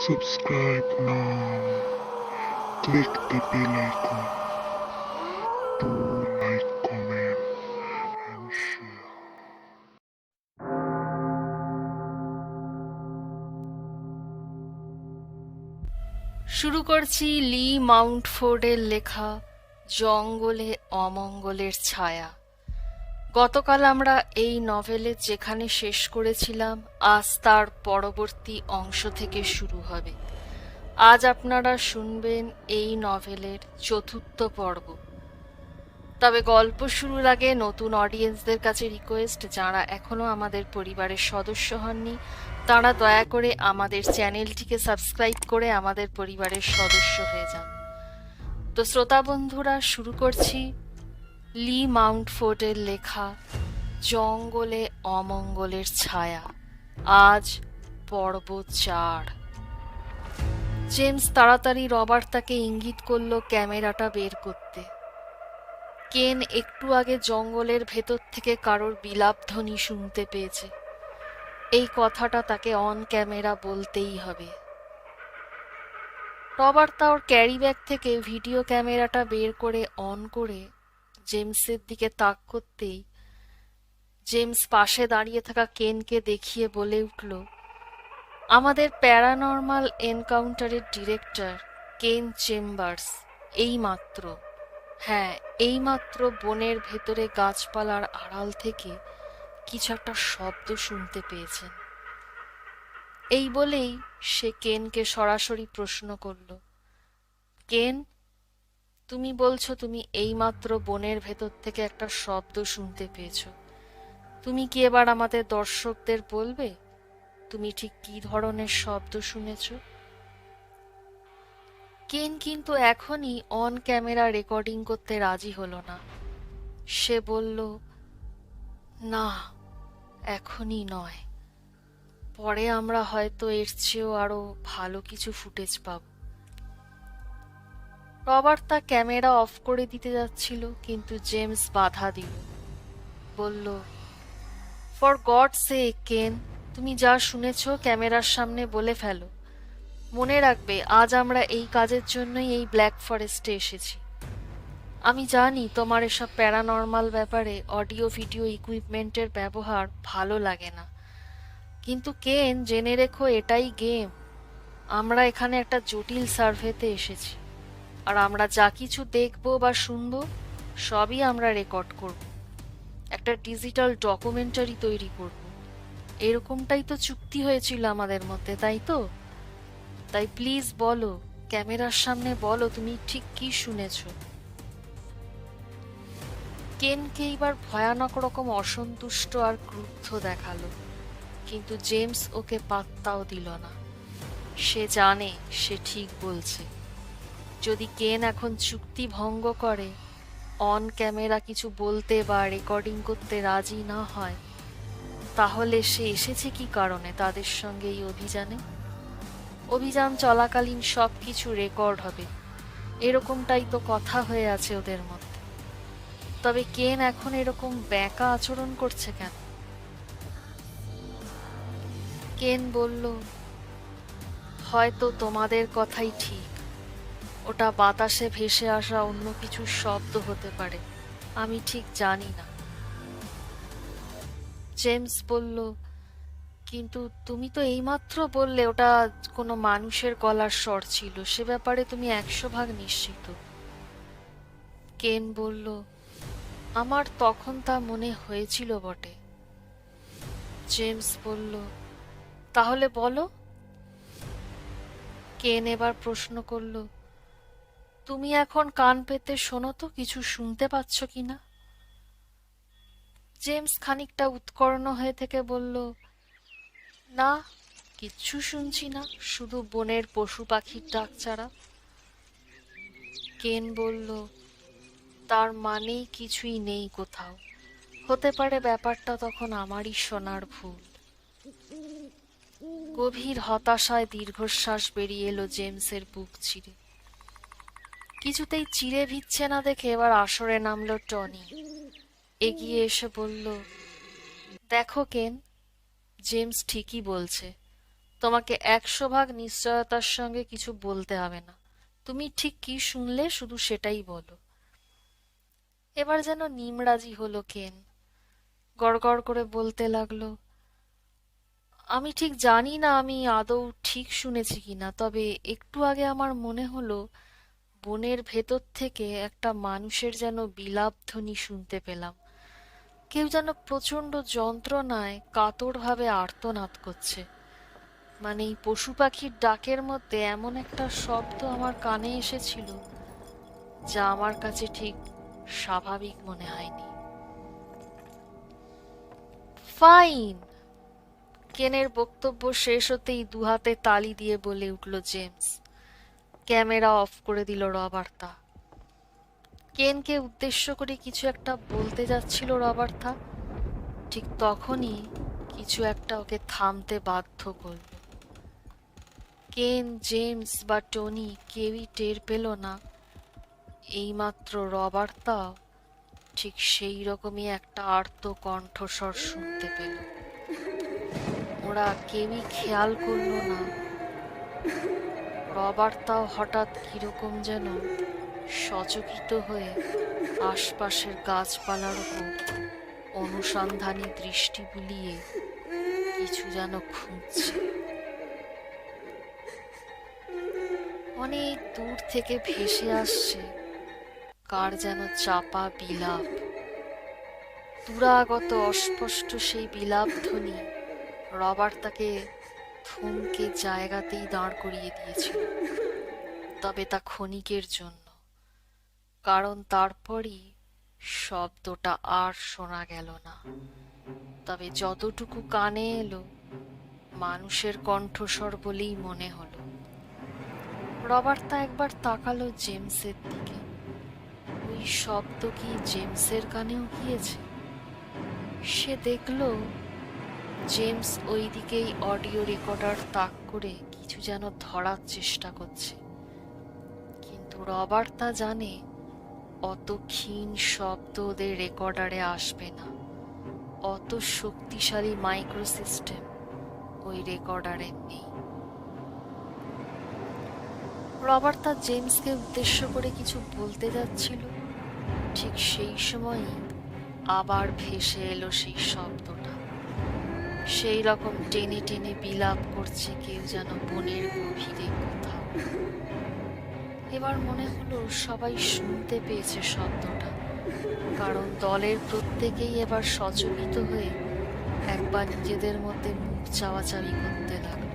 Subscribe now. Click the bell icon to like, comment, and share. শুরু করছি লি মাউন্টফোর্ডের লেখা জঙ্গলে অমঙ্গলের ছায়া। গতকাল আমরা এই নভেলে যেখানে শেষ করেছিলাম, আজ তার পরবর্তী অংশ থেকে শুরু হবে। আজ আপনারা শুনবেন এই নভেলের চতুর্থ পর্ব। তবে গল্প শুরুর আগে নতুন অডিয়েন্সদের কাছে রিকোয়েস্ট, যারা এখনো আমাদের পরিবারের সদস্য হননি তারা দয়া করে আমাদের চ্যানেলটিকে সাবস্ক্রাইব করে আমাদের পরিবারের সদস্য হয়ে যান। তো শ্রোতা বন্ধুরা, শুরু করছি লি মাউন্টফোর্ডের লেখা জঙ্গলে অমঙ্গলের ছায়া। আজ পর্ব 4। জেমস তাড়াতাড়ি রবার্তাকে ইঙ্গিত করল ক্যামেরাটা বের করতে। কেন একটু আগে জঙ্গলের ভেতর থেকে কারোর বিলাপধ্বনি শুনতে পেয়েছে। এই কথাটা তাকে অন ক্যামেরা বলতেই হবে। রবার্তা ওর ক্যারি ব্যাগ থেকে ভিডিও ক্যামেরাটা বের করে অন করে জেমসের দিকে তাক করতেই জেমস পাশে দাঁড়িয়ে থাকা কেনকে দেখিয়ে বলে উঠল, আমাদের প্যারানর্মাল এনকাউন্টারের ডিরেক্টর কেন চেম্বার্স এইমাত্র, হ্যাঁ এইমাত্র বনের ভেতরে গাছপালার আড়াল থেকে কিছু একটা শব্দ শুনতে পেয়েছেন। এই বলেই সে কেনকে সরাসরি প্রশ্ন করল, কেন, তুমি বলছো তুমি এইমাত্র বনের ভেতর থেকে একটা শব্দ শুনতে পেয়েছো। তুমি কি এবার আমাদের দর্শকদের বলবে তুমি ঠিক কি ধরনের শব্দ শুনেছ? কেন কিন্তু এখনই অন ক্যামেরা রেকর্ডিং করতে রাজি হলো না। সে বলল, না, এখনই নয়, পরে আমরা হয়তো এর চেয়েও আরো ভালো কিছু ফুটেজ পাব। রবার্ট তা ক্যামেরা অফ করে দিতে যাচ্ছিল, কিন্তু জেমস বাধা দিল। বলল, ফর গড সেক কেন, তুমি যা শুনেছ ক্যামেরার সামনে বলে ফেলো। মনে রাখবে, আজ আমরা এই কাজের জন্যই এই ব্ল্যাক ফরেস্টে এসেছি। আমি জানি তোমার এসব প্যারানর্মাল ব্যাপারে অডিও ভিডিও ইকুইপমেন্টের ব্যবহার ভালো লাগে না, কিন্তু কেন, জেনে রেখো এটাই গেম। আমরা এখানে একটা জটিল সার্ভেতে এসেছি, আর আমরা যা কিছু দেখব বা শুনবো সবই আমরা রেকর্ড করব, একটা ডিজিটাল ডকুমেন্টারি তৈরি করব। এরকমটাই তো চুক্তি হয়েছিল আমাদের মধ্যে, তাই তো? তাই প্লিজ বলো, ক্যামেরার সামনে বলো তুমি ঠিক কি শুনেছ। কেনকে এবার ভয়ানক রকম অসন্তুষ্ট আর ক্রুদ্ধ দেখালো, কিন্তু জেমস ওকে পাত্তাও দিল না। সে জানে সে ঠিক বলছে। যদি কেন এখন চুক্তি ভঙ্গ করে, অন ক্যামেরা কিছু বলতে বা রেকর্ডিং করতে রাজি না হয়, তাহলে সে এসেছে কি কারণে তাদের সঙ্গে এই অভিযানে? অভিযান চলাকালীন সবকিছু রেকর্ড হবে, এরকমটাই তো কথা হয়ে আছে ওদের মধ্যে। তবে কেন এখন এরকম ব্যাকা আচরণ করছে কেন? কেন বলল, হয়তো তোমাদের কথাই ঠিক, ওটা বাতাসে ভেসে আসা অন্য কিছু শব্দ হতে পারে, আমি ঠিক জানি না। জেমস বলল, কিন্তু তুমি তো এইমাত্র বললে ওটা কোনো মানুষের গলার স্বর ছিল, সে ব্যাপারে তুমি 100% নিশ্চিত? কেন বলল, আমার তখন তা মনে হয়েছিল বটে। জেমস বলল, তাহলে বলো। কেন এবার প্রশ্ন করল, তুমি এখন কান পেতে শোনো তো কিছু শুনতে পাচ্ছ কিনা? জেমস খানিকটা উৎকর্ণ হয়ে থেকে বলল, না, কিচ্ছু শুনছি না, শুধু বনের পশু পাখির ডাক ছাড়া। কেন বলল, তার মানেই কিছুই নেই কোথাও, হতে পারে ব্যাপারটা তখন আমারই শোনার ভুল। গভীর হতাশায় দীর্ঘশ্বাস বেরিয়ে এলো জেমসের বুক চিরে। কিছুতেই চিরে ভিচ্ছে না দেখে এবার আসরে নামলো টনি। এগিয়ে এসে বলল, দেখো কেন, জেমস ঠিকই বলছে, তোমাকে 100 ভাগ নিশ্চয়তার সঙ্গে কিছু বলতে হবে না। তুমি ঠিক কি শুনলে শুধু সেটাই বলো। এবার যেন নিমরাজি হলো কেন। গড়গড় করে বলতে লাগলো, আমি ঠিক জানি না আমি আদৌ ঠিক শুনেছি কিনা, তবে একটু আগে আমার মনে হলো বনের ভেতর থেকে একটা মানুষের যেন বিলাপ ধ্বনি শুনতে পেলাম। কেউ যেন প্রচন্ড যন্ত্রণায় কাতরভাবে আর্তনাদ করছে। মানে এই পশু পাখির ডাকের মধ্যে এমন একটা শব্দ আমার কানে এসেছিল যা আমার কাছে ঠিক স্বাভাবিক মনে হয়নি। ফাইন! কেনের বক্তব্য শেষ হতেই দুহাতে তালি দিয়ে বলে উঠল জেমস। ক্যামেরা অফ করে দিল রবার্তা। কেনকে উদ্দেশ্য করে কিছু একটা বলতে যাচ্ছিল রবার্তা, ঠিক তখনই কিছু একটা ওকে থামতে বাধ্য করল। কেন, জেমস বা টনি কেউই টের পেল না, এইমাত্র রবার্তাও ঠিক সেই রকমই একটা আর্ত কণ্ঠস্বর শুনতে পেল। ওরা কেউই খেয়াল করল না রবার্তাও হঠাৎ কিরকম যেন সচকিত হয়ে আশপাশের গাছপালার উপর অনুসন্ধানী দৃষ্টি বুলিয়ে কিছু যেন খুঁজছে। অনেক দূর থেকে ভেসে আসছে কার যেন চাপা বিলাপ। দূরাগত অস্পষ্ট সেই বিলাপ ধ্বনি রবার্তাকে থমকে জায়গাতেই দাঁড় করিয়ে দিয়েছিল। তবে তা ক্ষণিকের জন্য, কারণ তারপরই শব্দটা আর শোনা গেল না। তবে যতটুকু কানে এলো মানুষের কণ্ঠস্বর বলেই মনে হলো। রবার্তা একবার তাকালো জেমসের দিকে। ওই শব্দ কি জেমসের কানেও গিয়েছে? সে দেখল জেমস ওই দিকেই অডিও রেকর্ডার তাক করে কিছু যেন ধরার চেষ্টা করছে। কিন্তু রবার্তা জানে অত ক্ষীণ শব্দ ওদের রেকর্ডারে আসবে না। অত শক্তিশালী মাইক্রো সিস্টেম ওই রেকর্ডারে নেই। রবার্তা জেমসকে উদ্দেশ্য করে কিছু বলতে যাচ্ছিল, ঠিক সেই সময়ই আবার ভেসে এলো সেই শব্দটা। সেই রকম টেনে টেনে বিলাপ করছে কেউ যেন বনের গভীরে কোথাও। এবার মনে হলো সবাই শুনতে পেয়েছে শব্দটা, কারণ দলের প্রত্যেকেই এবার সচকিত হয়ে একবার নিজেদের মধ্যে মুখ চাওয়াচাওয়ি করতে লাগলো।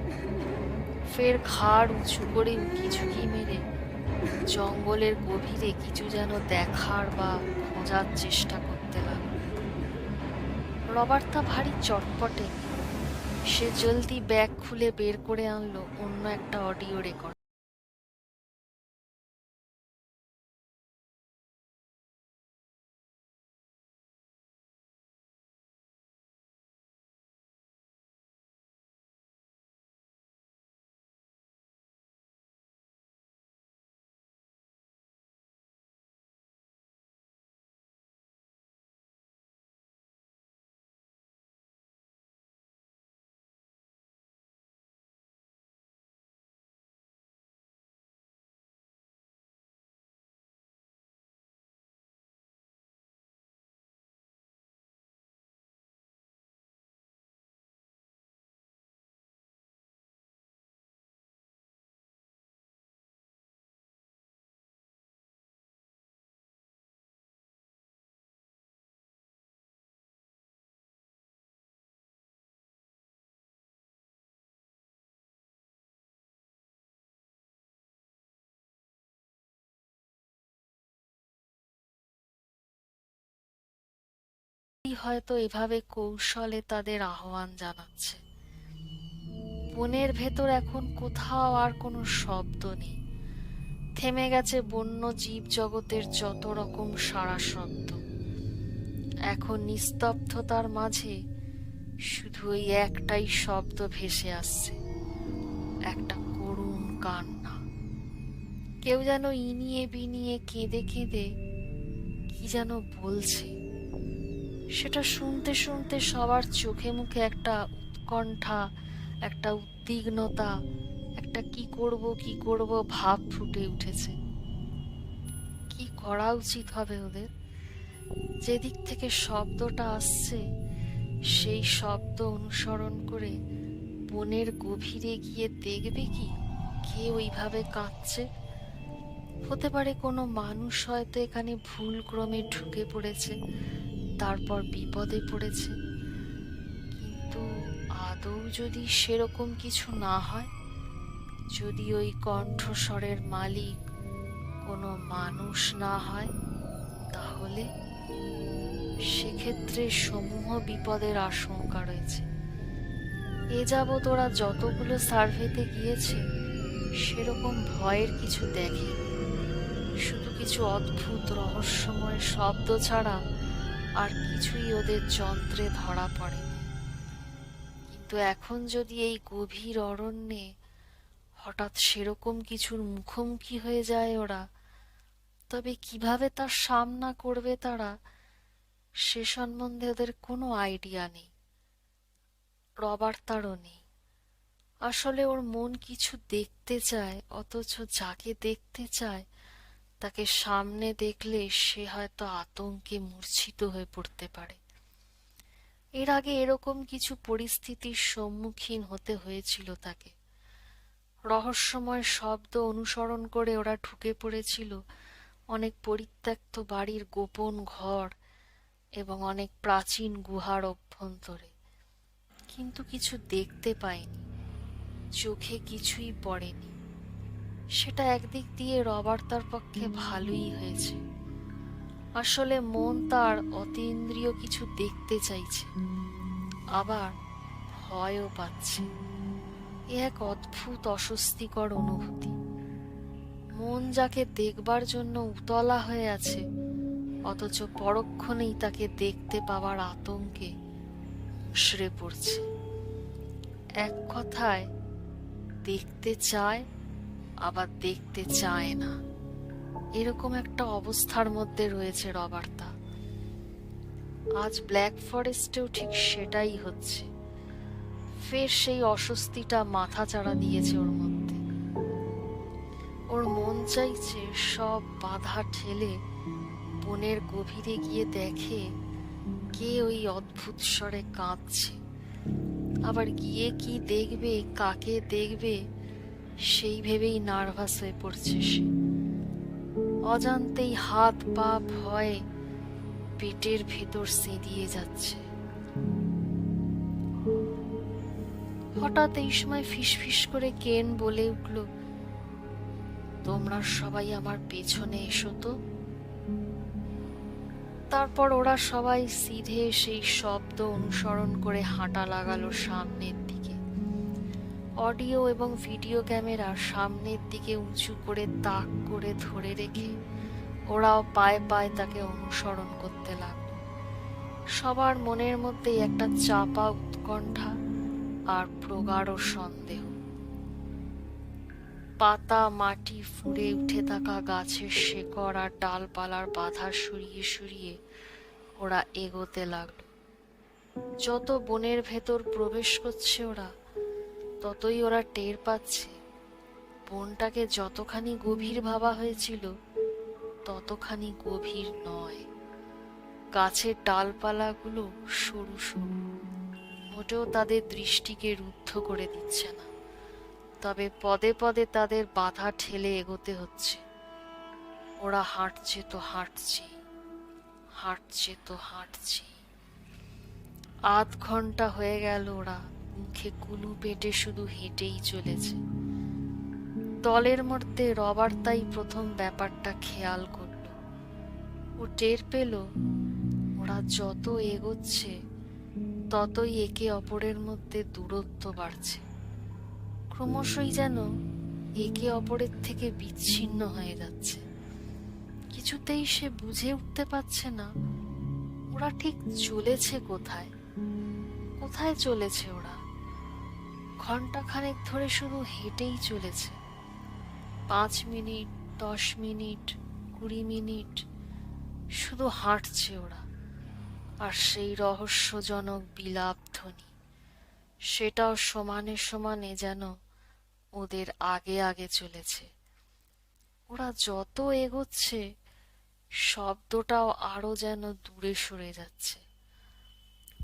ফের ঘাড় উঁচু করে উঁকিঝুঁকি মেরে জঙ্গলের গভীরে কিছু যেন দেখার বা খোঁজার চেষ্টা করতে লাগলো। রবার্তা ভারী চটপটে। সে জলদি ব্যাগ খুলে বের করে আনলো অন্য একটা অডিও রেকর্ড। হয়তো এভাবে কৌশলে তাদের আহ্বান জানাচ্ছে। বনের ভেতর এখন কোথাও আর কোনো শব্দ নেই। থেমে গেছে বন্য জীব জগতের যত রকম সারা শব্দ। এখন নিস্তব্ধতার মাঝে শুধু ওই একটাই শব্দ ভেসে আসছে, একটা করুণ কান্না। কেউ যেন ইনিয়ে বিনিয়ে কেঁদে কেঁদে কি যেন বলছে। সেটা শুনতে শুনতে সবার চোখে মুখে একটা উৎকণ্ঠা, একটা উদ্বিগ্নতা, একটা কি করব ভাব ফুটে উঠেছে। কি করা উচিত হবে ওদের? যেদিক থেকে শব্দটা আসছে সেই শব্দ অনুসরণ করে বনের গভীরে গিয়ে দেখবে কি কে ওইভাবে কাঁদছে। হতে পারে কোনো মানুষ হয়তো এখানে ভুল ক্রমে ঢুকে পড়েছে, তারপর বিপদে পড়েছে। কিন্তু আদৌ যদি সেরকম কিছু না হয়, যদি ওই কণ্ঠস্বরের মালিক কোনো মানুষ না হয়, তাহলে সেক্ষেত্রে সমূহ বিপদের আশঙ্কা রয়েছে। এ যাবৎ ওরা যতগুলো সার্ভেতে গিয়েছে সেরকম ভয়ের কিছু দেখেনি, শুধু কিছু অদ্ভুত রহস্যময় শব্দ ছাড়া আর কিছুই ওদের যন্ত্রে ধরা পড়েনি। কিন্তু এখন যদি এই গভীর অরণ্যে হঠাৎ সেরকম কিছুর মুখোমুখি হয়ে যায় ওরা, তবে কিভাবে তার সামনা করবে তারা, সে সম্বন্ধে ওদের কোনো আইডিয়া নেই। রবার্তারও নেই। আসলে ওর মন কিছু দেখতে চায়, অথচ যাকে দেখতে চায় তাকে সামনে দেখলে সে হয়তো আতঙ্কে মূর্ছিত হয়ে পড়তে পারে। এর আগে এরকম কিছু পরিস্থিতির সম্মুখীন হতে হয়েছিল তাকে। রহস্যময় শব্দ অনুসরণ করে ওরা ঢুকে পড়েছিল অনেক পরিত্যক্ত বাড়ির গোপন ঘর এবং অনেক প্রাচীন গুহার অভ্যন্তরে, কিন্তু কিছু দেখতে পায়নি, চোখে কিছুই পড়েনি। সেটা একদিক দিয়ে রবার্তার পক্ষে ভালোই হয়েছে। আসলে মন তার অতীন্দ্রিয় কিছু দেখতে চাইছে, আবার ভয়ও পাচ্ছে। এ এক অদ্ভুত অস্বস্তিকর অনুভূতি। মন যাকে দেখবার জন্য উতলা হয়ে আছে, অথচ পরক্ষণেই তাকে দেখতে পাওয়ার আতঙ্কে মুষড়ে পড়ছে। এক কথায় দেখতে চায় আবার দেখতে চায় না, এরকম একটা অবস্থার মধ্যে রয়েছে রবার্তা। আজ ব্ল্যাক ফরেস্টেও ঠিক সেটাই হচ্ছে। ফের সেই অস্বস্তিটা মাথাচাড়া দিয়েছে ওর মধ্যে। ওর মন চাইছে সব বাধা ঠেলে বনের গভীরে গিয়ে দেখে কে ওই অদ্ভুত স্বরে কাঁদছে। আবার গিয়ে কি দেখবে, কাকে দেখবে, সেই ভেবেই নার্ভাস হয়ে পড়ছে সে। অজান্তেই হাত পা ভয়ে পেটের ভেতর সেঁধিয়ে যাচ্ছে। হঠাৎ এই সময় ফিসফিস করে কেন বলে উঠল, তোমরা সবাই আমার পেছনে এসো তো। তারপর ওরা সবাই সিধে সেই শব্দ অনুসরণ করে হাঁটা লাগালো সামনের দিকে। অডিও এবং ভিডিও ক্যামেরা সামনের দিকে উঁচু করে তাক করে ধরে রেখে ওরাও পায়ে পায়ে তাকে অনুসরণ করতে লাগলো। সবার মনের মধ্যেই একটা চাপা উৎকণ্ঠা আর প্রগাঢ় সন্দেহ। পাতা মাটি ফুঁড়ে উঠে থাকা গাছের শেকড় আর ডালপালার বাধা সরিয়ে সরিয়ে ওরা এগোতে লাগলো। যত বনের ভেতর প্রবেশ করছে ওরা, ততই ওরা টের পাচ্ছে বনটাকে যতখানি গভীর ভাবা হয়েছিল ততখানি গভীর নয়। গাছের ডালপালাগুলো সরু সরু, মোটেও তাদের দৃষ্টিকে রুদ্ধ করে দিচ্ছে না, তবে পদে পদে তাদের বাধা ঠেলে এগোতে হচ্ছে। ওরা হাঁটছে তো হাঁটছে, হাঁটছে তো হাঁটছে। আধ ঘন্টা হয়ে গেল ওরা মুখে কুলু পেটে শুধু হেঁটেই চলেছে। দলের মধ্যে রবার্তাই প্রথম ব্যাপারটা খেয়াল করল। ও টের পেল ওরা যত এগোচ্ছে ততই একে অপরের মধ্যে দূরত্ব বাড়ছে, ক্রমশই যেন একে অপরের থেকে বিচ্ছিন্ন হয়ে যাচ্ছে। কিছুতেই সে বুঝে উঠতে পারছে না ওরা ঠিক চলেছে কোথায়। কোথায় চলেছে ওরা? ঘন্টাখানেক ধরে শুধু হেঁটেই চলেছে। 5 মিনিট, 10 মিনিট, 20 মিনিট শুধু হাঁটছে ওরা। আর সেই রহস্যজনক বিলাপ ধ্বনি, সেটাও সমানে সমানে যেন ওদের আগে আগে চলেছে। ওরা যত এগোচ্ছে শব্দটাও আরো যেন দূরে সরে যাচ্ছে।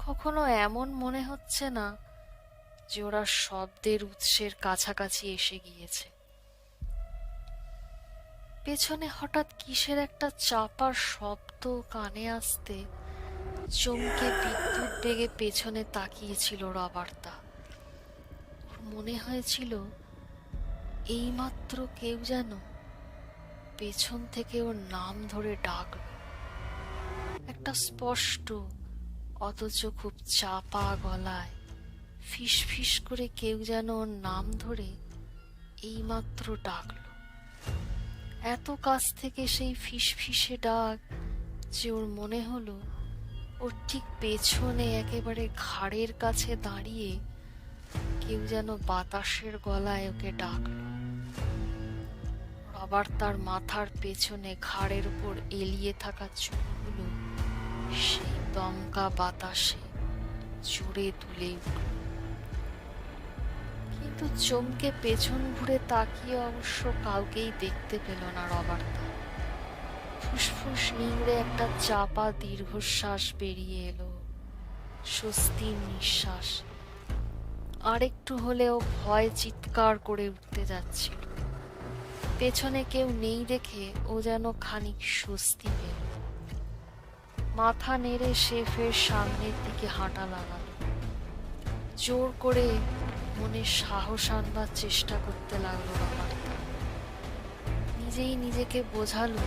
কখনো এমন মনে হচ্ছে না যে ওরা শব্দের উৎসের কাছাকাছি এসে গিয়েছে। পেছনে হঠাৎ কিসের একটা চাপার শব্দ কানে আসতে চমকে বিদ্যুৎ বেগে পেছনে তাকিয়েছিল রবার্তা। ওর মনে হয়েছিল এইমাত্র কেউ যেন পেছন থেকে ওর নাম ধরে ডাকল, একটা স্পষ্ট অথচ খুব চাপা গলায় ফিস ফিস করে কেউ যেন ওর নাম ধরে এইমাত্র ডাকল। এত কাছ থেকে সেই ফিসফিসে ডাক যে ওর মনে হলো ওর ঠিক পেছনে একেবারে ঘাড়ের কাছে দাঁড়িয়ে কেউ যেন বাতাসের গলায় ওকে ডাকল। রবার্তার মাথার পেছনে ঘাড়ের উপর এলিয়ে থাকা চুলগুলো সেই দমকা বাতাসে জোরে দুলে উঠল। কিন্তু চমকে পেছন ঘুরে তাকিয়ে অবশ্য কাউকেই দেখতে পেল না রবার্তা। ফুসফুস নিংড়ে একটা চাপা দীর্ঘশ্বাস বেরিয়ে এলো, স্বস্তির নিঃশ্বাস। আরেকটু হলেও ভয় চিৎকার করে উঠতে যাচ্ছিল। পেছনে কেউ নেই দেখে ও যেন খানিক স্বস্তি পেল। মাথা নেড়ে সে ফের সামনের দিকে হাঁটা লাগালো। জোর করে মনে সাহস আনবার চেষ্টা করতে লাগলো রবার্তা। নিজেই নিজেকে বোঝালো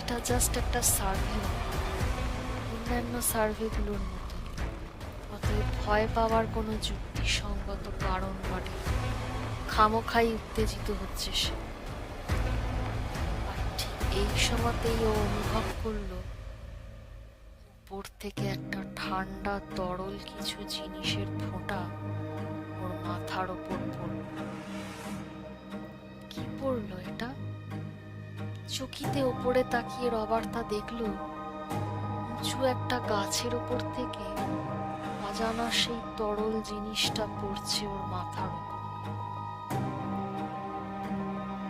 এটা জাস্ট একটা সার্ভে, অন্যান্য সার্ভেগুলোর মতো। অতএব ভয় পাওয়ার কোনো যুক্তিসঙ্গত কারণ ঘটে, খামোখাই উত্তেজিত হচ্ছে সে। আর ঠিক এই সময়তেই ও অনুভব করলো উপর থেকে একটা ঠান্ডা তরল কিছু জিনিসের ফোঁটা ওর মাথার ওপর পড়ল। কি পড়লো এটা? চকিতে ওপরে তাকিয়ে রবার্তা দেখলো উঁচু একটা গাছের ওপর থেকে অজানা সেই তরল জিনিসটা পড়ছে ওর মাথার ওপর।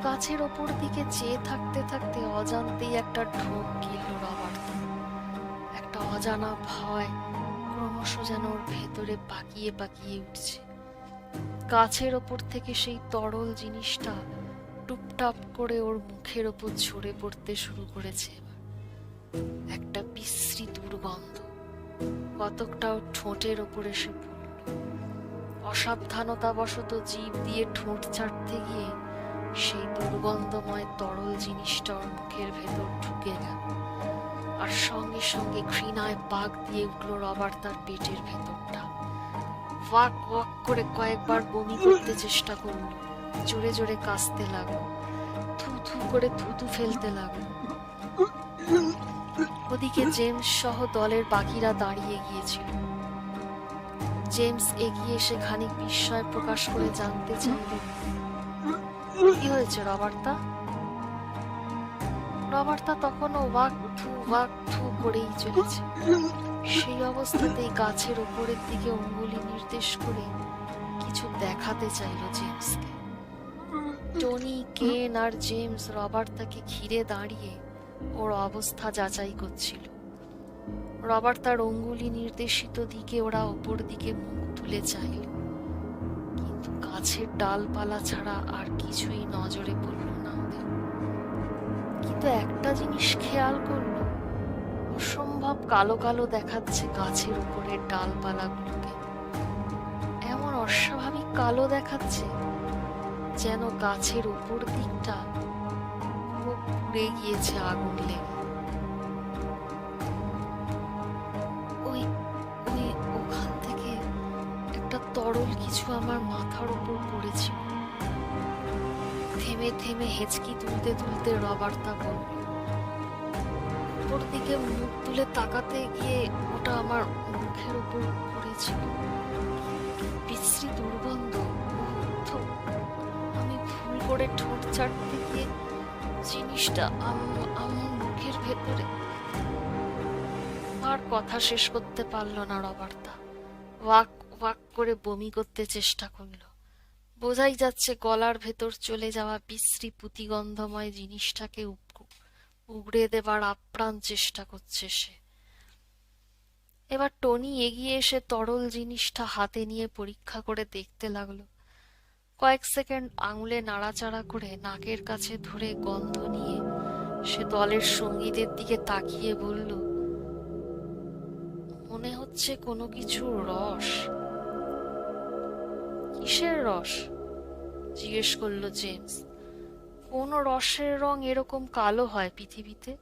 গাছের ওপর দিকে চেয়ে থাকতে থাকতে অজান্তেই একটা ঢোক গিলল রবার্তা। একটা অজানা ভয় ক্রমশ যেন ওর ভেতরে পাকিয়ে পাকিয়ে উঠছে। গাছের ওপর থেকে সেই তরল জিনিসটা টুপটাপ করে ওর মুখের ওপর ঝরে পড়তে শুরু করেছে। এবার একটা বিশ্রী দুর্গন্ধ কতকটা ওর ঠোঁটের ওপর এসে পড়ল। অসাবধানতাবশত জিভ দিয়ে ঠোঁট চাটতে গিয়ে সেই দুর্গন্ধময় তরল জিনিসটা ওর মুখের ভেতর ঢুকে গেল। আর সঙ্গে সঙ্গে ঘৃণায় পাক দিয়ে উঠল রবার্তার পেটের ভেতরটা। ওয়াক ওয়াক করে কয়েকবার বমি করতে চেষ্টা করল, জোরে জোরে কাশতে লাগলো, থু থু করে থুতু ফেলতে লাগলো। ওদিকে জেমস সহ দলের বাকিরা দাঁড়িয়ে গিয়েছিল। জেমস এগিয়ে এসে খানিক বিস্ময় প্রকাশ করে জানতে চাইল, কি হয়েছে রবার্তা? রবার্তা তখনও ওয়াক থু করেই চলেছে। সেই অবস্থাতেই গাছের উপরের দিকে অঙ্গুলি নির্দেশ করে কিছু দেখাতে চাইল জেমসকে। টনি, কেন আর জেমস রবার্তাকে ঘিরে দাঁড়িয়ে ওর অবস্থা যাচাই করছিল। রবার্তার অঙ্গুলি নির্দেশিত দিকে ওরা ওপর দিকে মুখ তুলে চাইল, কিন্তু গাছের ডালপালা ছাড়া আর কিছুই নজরে পড়ল না ওদের। কিন্তু একটা জিনিস খেয়াল করলো, অসম্ভব কালো কালো দেখাচ্ছে গাছের উপরের ডালপালাগুলোকে। এমন অস্বাভাবিক কালো দেখাচ্ছে যেন গাছের উপর দিকটা পুরো পুড়ে গিয়েছে আগুন লেগে। ওই ওই ওখান থেকে একটা তরল কিছু আমার মাথার উপর পড়েছিল। থেমে থেমে হেঁচকি তুলতে তুলতে রবার্তা বলল। ওর দিকে মুখ তুলে তাকাতে গিয়ে ওটা আমার মুখের উপর পড়েছিল। বিশ্রী দুর্গন্ধ। আমি ভুল করে ঠোঁট চাটতে গিয়ে জিনিসটা আমার মুখের ভেতরে। আর কথা শেষ করতে পারল না রবার্তা। ওয়াক করে বমি করতে চেষ্টা করলো। বোঝাই যাচ্ছে গলার ভেতর চলে যাওয়া বিশ্রী পুঁতিগন্ধময় জিনিসটাকে উগড়ে দেবার আপ্রাণ চেষ্টা করছে সে। এবার টনি এগিয়ে এসে তরল জিনিসটা হাতে নিয়ে পরীক্ষা করে দেখতে লাগলো। কয়েক সেকেন্ড আঙুলে নাড়াচাড়া করে নাকের কাছে ধরে গন্ধ নিয়ে সে দলের সঙ্গীদের দিকে তাকিয়ে বলল, মনে হচ্ছে কোনো কিছুর রস। কিসের রস? জিজ্ঞেস করলো জেমস। কোন রসের রং এরকম কালো হয় পৃথিবীতে?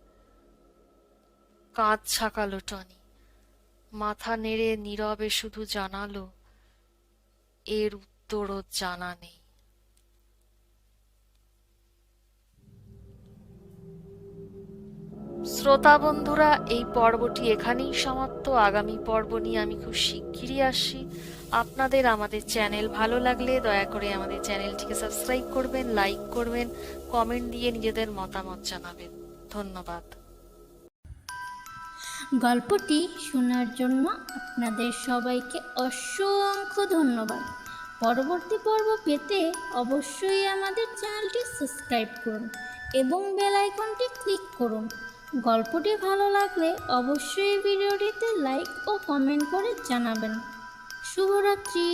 কাঁধ ছাকালো টনি। মাথা নেড়ে নীরবে শুধু জানালো, এর উত্তরও জানা নেই। শ্রোতা বন্ধুরা, এই পর্বটি এখানেই সমাপ্ত। আগামী পর্ব নিয়ে আমি খুব শিগগিরই আসছি। আপনাদের আমাদের চ্যানেল ভালো লাগলে দয়া করে আমাদের চ্যানেলটিকে সাবস্ক্রাইব করবেন, লাইক করবেন, কমেন্ট দিয়ে নিজেদের মতামত জানাবেন। ধন্যবাদ। গল্পটি শোনার জন্য আপনাদের সবাইকে অসংখ্য ধন্যবাদ। পরবর্তী পর্ব পেতে অবশ্যই আমাদের চ্যানেলটি সাবস্ক্রাইব করুন এবং বেল আইকনটি ক্লিক করুন। গল্পটি ভালো লাগলে অবশ্যই ভিডিওটিতে লাইক ও কমেন্ট করে জানাবেন। শুভরাত্রি।